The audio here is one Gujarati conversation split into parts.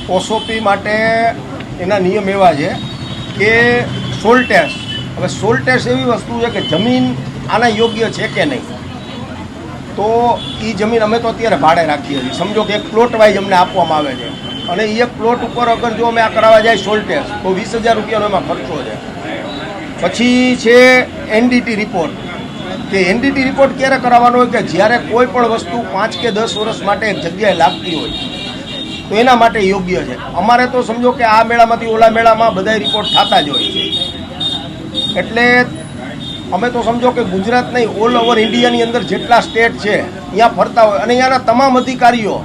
ઓસોપી માટે એના નિયમ એવા છે કે સોલ ટેસ્ટ. હવે સોલ ટેસ્ટ એવી વસ્તુ છે કે જમીન આના યોગ્ય છે કે નહીં. તો એ જમીન અમે તો અત્યારે ભાડે રાખીએ છીએ. સમજો કે એક પ્લોટ વાઇઝ અમને આપવામાં આવે છે અને એ એક પ્લોટ ઉપર અગર જો અમે આ કરાવવા જાય સોલ ટેસ્ટ તો 20,000 રૂપિયાનો એમાં ખર્ચો છે. પછી છે એનડીટી રિપોર્ટ. કે એનડીટી રિપોર્ટ ક્યારે કરાવવાનો હોય કે જ્યારે કોઈ પણ વસ્તુ 5 કે 10 વર્ષ માટે એક જગ્યાએ લાગતી હોય તો એના માટે યોગ્ય છે. અમારે તો સમજો કે આ મેળામાંથી ઓલા મેળામાં બધા રિપોર્ટ થતા જ હોય છે. એટલે અમે તો સમજો કે ગુજરાત નહીં, ઓલ ઓવર ઇન્ડિયાની અંદર જેટલા સ્ટેટ છે ત્યાં ફરતા હોય અને અહીંયાના તમામ અધિકારીઓ,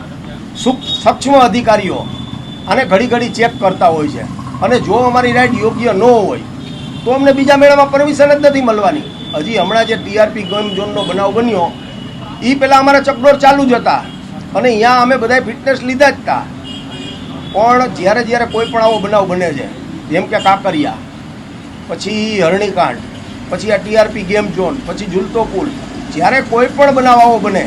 સૂક્ષ્મ અધિકારીઓ આને ઘડી ઘડી ચેક કરતા હોય છે. અને જો અમારી રાઈડ યોગ્ય ન હોય તો અમને બીજા મેળામાં પરમિશન જ નથી મળવાની. હજી હમણાં જે ટીઆરપી ગેમ ઝોનનો બનાવ બન્યો એ પહેલાં અમારા ચકડોળ ચાલુ જ હતા અને અહીંયા અમે બધાએ ફિટનેસ લીધા જ હતા. પણ જ્યારે કોઈ પણ આવો બનાવ બને છે, જેમ કે કાંકરિયા, પછી હરણીકાંડ, પછી આ ટીઆરપી ગેમ ઝોન, પછી ઝૂલતો પુલ, જ્યારે કોઈ પણ બનાવ આવો બને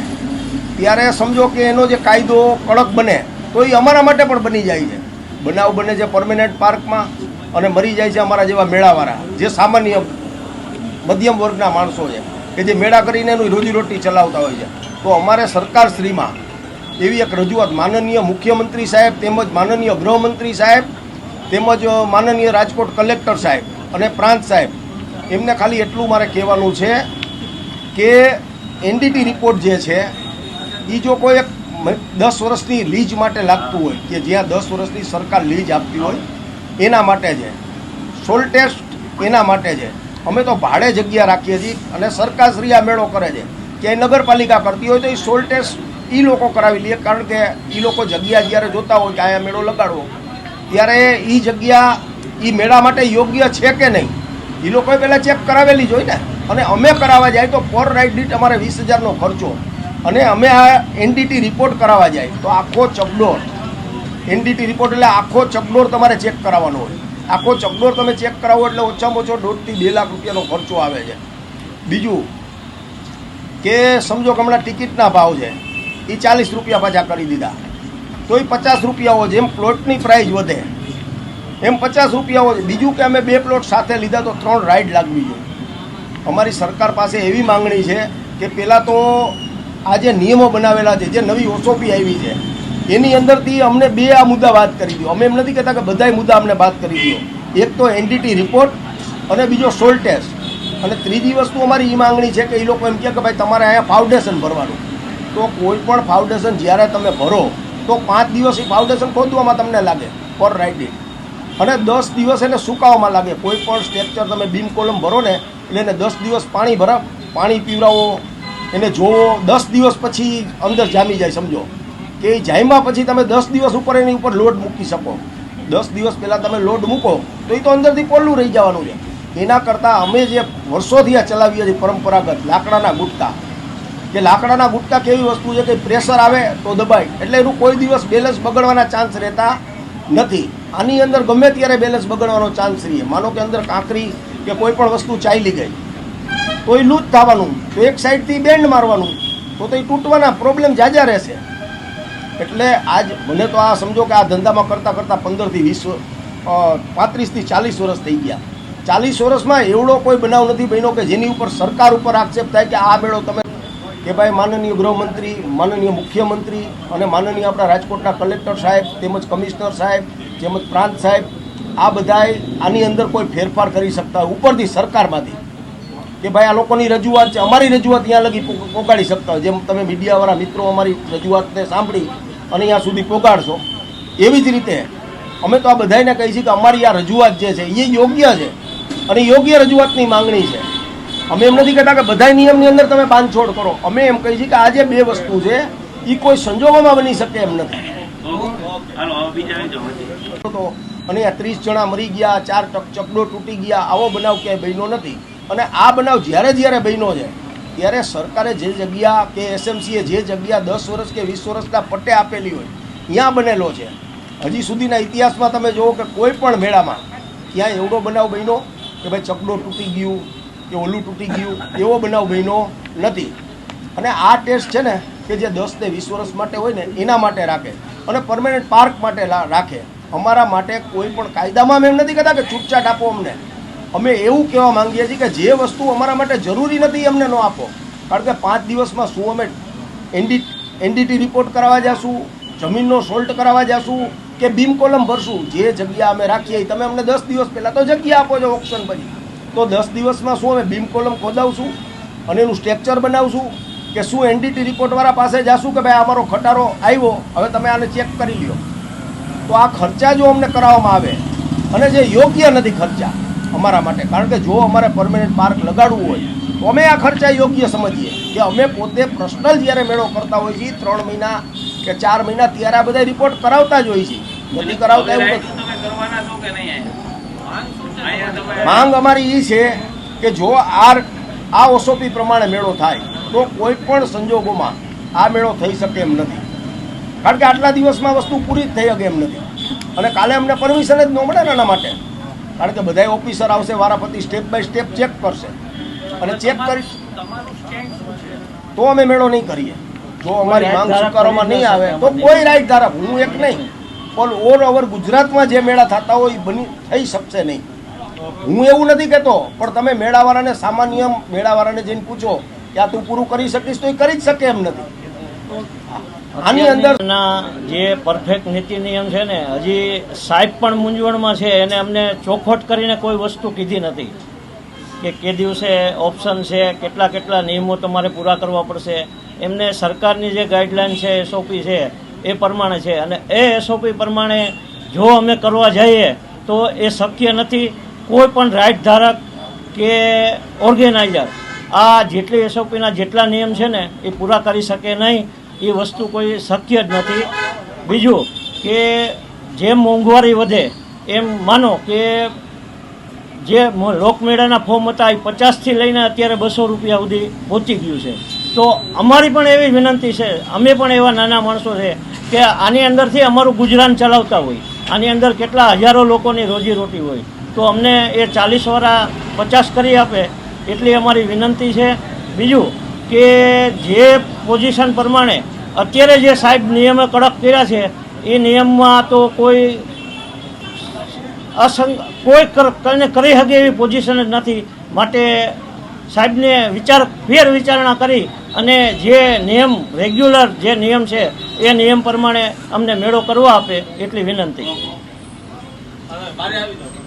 ત્યારે સમજો કે એનો જે કાયદો કડક બને તો એ અમારા માટે પણ બની જાય છે. બનાવ બને છે પરમેનન્ટ પાર્કમાં અને મરી જાય છે અમારા જેવા મેળાવાળા, જે સામાન્ય મધ્યમ વર્ગના માણસો છે કે જે મેળા કરીને એનું રોજીરોટી ચલાવતા હોય છે. તો અમારે સરકારશ્રીમાં એવી એક રજૂઆત માનનીય મુખ્યમંત્રી સાહેબ તેમજ માનનીય ગૃહમંત્રી સાહેબ તેમજ માનનીય રાજકોટ કલેક્ટર સાહેબ અને પ્રાંત સાહેબ, એમને ખાલી એટલું મારે કહેવાનું છે કે એનડીટી રિપોર્ટ જે છે એ જો કોઈ એક 10 વર્ષની લીજ માટે લાગતું હોય કે જ્યાં 10 વર્ષની સરકાર લીજ આપતી હોય એના માટે છે. સોલ ટેસ્ટ એના માટે છે. અમે તો ભાડે જગ્યા રાખીએ છીએ અને સરકારશ્રી આ મેળો કરે છે. ક્યાંય નગરપાલિકા કરતી હોય તો એ સોલ ટેસ્ટ એ લોકો કરાવી લે, કારણ કે એ લોકો જગ્યા જ્યારે જોતા હોય કે અહીંયા મેળો લગાડવો ત્યારે એ જગ્યા એ મેળા માટે યોગ્ય છે કે નહીં એ લોકોએ પહેલાં ચેક કરાવેલી જ હોય ને. અને અમે કરાવવા જાય તો પર રાઇડ દીઠ અમારે 20,000નો ખર્ચો, અને અમે આ એનડીટી રિપોર્ટ કરાવવા જાય તો આખો ચકડોળ, એનડીટી રિપોર્ટ એટલે આખો ચકડોળ તમારે ચેક કરાવવાનો હોય. આખો ચકડોળ તમે ચેક કરાવો એટલે ઓછામાં ઓછો 1.5 થી 2 લાખ રૂપિયાનો ખર્ચો આવે છે. બીજું કે સમજો કે હમણાં ટિકિટના ભાવ છે એ 40 રૂપિયા પાછા કરી દીધા તો એ 50 રૂપિયા હોય. જેમ પ્લોટની પ્રાઇસ વધે એમ 50 રૂપિયા હોય. બીજું કે અમે 2 પ્લોટ સાથે લીધા તો 3 રાઇડ લાગવી જોઈએ. અમારી સરકાર પાસે એવી માંગણી છે કે પહેલાં તો આ જે નિયમો બનાવેલા છે, જે નવી ઓસોપી આવી છે એની અંદરથી અમને 2 આ મુદ્દા વાત કરી દો. અમે એમ નથી કહેતા કે બધાય મુદ્દા અમને વાત કરી દો. એક તો એનડીટી રિપોર્ટ અને બીજો સોલ ટેસ્ટ. અને ત્રીજી વસ્તુ અમારી એ માંગણી છે કે એ લોકો એમ કહે કે ભાઈ તમારે અહીંયા ફાઉન્ડેશન ભરવાનું. તો કોઈ પણ ફાઉન્ડેશન જ્યારે તમે ભરો તો 5 દિવસ એ ફાઉન્ડેશન ખોદવામાં તમને લાગે પર રાઇડિંગ, અને 10 દિવસ એને સુકાવામાં લાગે. કોઈ પણ સ્ટ્રક્ચર તમે બીમ કોલમ ભરો ને એટલે એને 10 દિવસ પાણી પીવડાવો, એને જોવો. 10 દિવસ પછી અંદર જામી જાય. સમજો કે એ જામ્યા પછી તમે 10 દિવસ ઉપર એની ઉપર લોડ મૂકી શકો. 10 દિવસ પહેલાં તમે લોડ મૂકો તો એ તો અંદરથી પોલું રહી જવાનું છે. એના કરતાં અમે જે વર્ષોથી આ ચલાવીએ છીએ પરંપરાગત લાકડાના ગુટકા, કે લાકડાના ગુટકા કેવી વસ્તુ છે કે પ્રેશર આવે તો દબાય એટલે એનું કોઈ દિવસ બેલેન્સ બગડવાના ચાન્સ રહેતા નથી. આની અંદર ગમે ત્યારે બેલેન્સ બગડવાનો ચાન્સ રહીએ. માનો કે અંદર કાંકરી કે કોઈ પણ વસ્તુ ચાલી ગઈ તો એ લૂઝ થવાનું, તો એક સાઈડથી બેન્ડ મારવાનું તો એ તૂટવાના પ્રોબ્લેમ જાજા રહેશે. એટલે આજ મને તો આ સમજો કે આ ધંધામાં કરતાં 15 થી 20 35 થી 40 વર્ષ થઈ ગયા. 40 વર્ષમાં એવડો કોઈ બનાવ નથી બન્યો કે જેની ઉપર સરકાર ઉપર આક્ષેપ થાય કે આ મેળો તમે, કે ભાઈ માનનીય ગૃહમંત્રી, માનનીય મુખ્યમંત્રી અને માનનીય આપણા રાજકોટના કલેક્ટર સાહેબ તેમજ કમિશનર સાહેબ તેમજ પ્રાંત સાહેબ આ બધાએ આની અંદર કોઈ ફેરફાર કરી શકતા હોય ઉપરથી સરકારમાંથી, કે ભાઈ આ લોકોની રજૂઆત છે, અમારી રજૂઆત ત્યાં લગી પહોંચાડી શકતા હોય. જેમ તમે મીડિયાવાળા મિત્રો અમારી રજૂઆતને સાંભળી અને અહીંયા સુધી પહોંચાડશો એવી જ રીતે અમે તો આ બધાને કહીએ છીએ કે અમારી આ રજૂઆત જે છે એ યોગ્ય છે અને યોગ્ય રજૂઆતની માંગણી છે. અમે એમ નથી કહેતા કે બધા નિયમની અંદર તમે બાંધછોડ કરો. અમે એમ કહીએ છીએ કે આ જે 2 વસ્તુ છે એ કોઈ સંજોગોમાં બની શકે એમ નથી. અને આ 30 જણા મરી ગયા, 4 ચકડો તૂટી ગયા, આવો બનાવ ક્યાંય બન્યો નથી. અને આ બનાવ જ્યારે બન્યો છે ત્યારે સરકારે જે જગ્યા કે એસએમસીએ જે જગ્યા 10 વર્ષ કે 20 વર્ષના પટ્ટે આપેલી હોય ત્યાં બનેલો છે. હજી સુધીના ઇતિહાસમાં તમે જુઓ કે કોઈ પણ મેળામાં ક્યાંય એવડો બનાવ બન્યો કે ભાઈ ચકડો તૂટી ગયું કે ઓલું તૂટી ગયું એવો બનાવ બન્યો નથી. અને આ ટેસ્ટ છે ને કે જે 10 ને 20 વર્ષ માટે હોય ને એના માટે રાખે. અને પરમેનન્ટ પાર્ક માટે રાખે. અમારા માટે કોઈ પણ કાયદામાં અમે એમ નથી કહેતા કે છૂટછાટ આપો અમને. અમે એવું કહેવા માંગીએ છીએ કે જે વસ્તુ અમારા માટે જરૂરી નથી અમને ન આપો. કારણ કે 5 દિવસમાં શું અમે એનડીટી રિપોર્ટ કરાવવા જઈશું, જમીનનો સોલ્ટ કરાવવા જઈશું કે બીમ કોલમ ભરશું? જે જગ્યા અમે રાખીએ તમે અમને 10 દિવસ પહેલાં તો જગ્યા આપો છો ઓપ્શન પછી, તો 10 દિવસમાં શું અમે બીમ કોલમ ખોદાવશું અને એનું સ્ટ્રક્ચર બનાવશું કે શું એનડીટી રિપોર્ટવાળા પાસે જાશું કે ભાઈ અમારો ખટારો આવ્યો, હવે તમે આને ચેક કરી લ્યો? તો આ ખર્ચા જો અમને કરાવવામાં આવે અને જે યોગ્ય નથી ખર્ચા અમારા માટે, કારણ કે જો અમારે પરમેનન્ટ પાર્ક લગાડવું હોય તો અમે આ ખર્ચા યોગ્ય સમજીએ કે અમે પોતે પર્સનલ જ્યારે મેળો કરતા હોઈએ છીએ 3 મહિના કે 4 મહિના ત્યારે આ બધા રિપોર્ટ કરાવતા જ હોઈએ છીએ. નથી કરાવતા એવું નથી. માંગ અમારી એ છે કે જો આ ઓસોપી પ્રમાણે મેળો થાય તો કોઈ પણ સંજોગોમાં આ મેળો થઈ શકે એમ નથી. કારણ કે આટલા દિવસમાં વસ્તુ પૂરી જ થઈ શકે એમ નથી. અને કાલે અમને પરમિશન જ ન મળે ને એના માટે, કારણ કે બધા ઓફિસર આવશે, વારાફરતી સ્ટેપ બાય સ્ટેપ ચેક કરશે અને ચેક કરી તો અમે મેળો નહીં કરીએ. જો અમારી માંગ સ્વીકારવામાં નહીં આવે તો કોઈ રાઈટ ધારક, હું એક નહીં પણ ઓલ ઓવર ગુજરાતમાં જે મેળા થતા હોય એ થઈ શકશે નહીં. હું એવું નથી કહેતો, પણ તમે મેળાવાળાને સામાન્ય મેળાવાળાને જઈને પૂછો કે આ તું પૂરું કરી શકીશ તો એ કરી જ શકે એમ નથી. આની અંદર જે પરફેક્ટ નીતિ નિયમ છે ને, હજી સાહેબ પણ મૂંઝવણમાં છે. એને અમને ચોખવટ કરીને કોઈ વસ્તુ કીધી નથી કે દિવસે ઓપ્શન છે, કેટલા નિયમો તમારે પૂરા કરવા પડશે. એમને સરકારની જે ગાઈડલાઈન છે, એસઓપી છે એ પ્રમાણે છે, અને એ એસઓપી પ્રમાણે જો અમે કરવા જઈએ તો એ શક્ય નથી. કોઈ પણ રાઇટ ધારક કે ઓર્ગેનાઇઝર આ જેટલી એસઓપીના જેટલા નિયમ છે ને એ પૂરા કરી શકે નહીં. એ વસ્તુ કોઈ શક્ય જ નથી. બીજું કે જેમ મોંઘવારી વધે એમ માનો કે જે લોકમેળાના ફોર્મ હતા એ 50થી લઈને અત્યારે 200 રૂપિયા સુધી પહોંચી ગયું છે. તો અમારી પણ એવી વિનંતી છે, અમે પણ એવા નાના માણસો છે કે આની અંદરથી અમારું ગુજરાન ચલાવતા હોય, આની અંદર કેટલા હજારો લોકોની રોજીરોટી હોય, તો અમને એ 40 50 કરી આપે એટલી અમારી વિનંતી છે. બીજું કે જે પોઝિશન પ્રમાણે અત્યારે જે સાહેબ નિયમો કડક કર્યા છે એ નિયમમાં તો કોઈ કોઈ કરી શકે એવી પોઝિશન જ નથી. માટે સાહેબને વિચારણા કરી અને જે નિયમ રેગ્યુલર જે નિયમ છે એ નિયમ પ્રમાણે અમને મેળો કરવા આપે એટલી વિનંતી.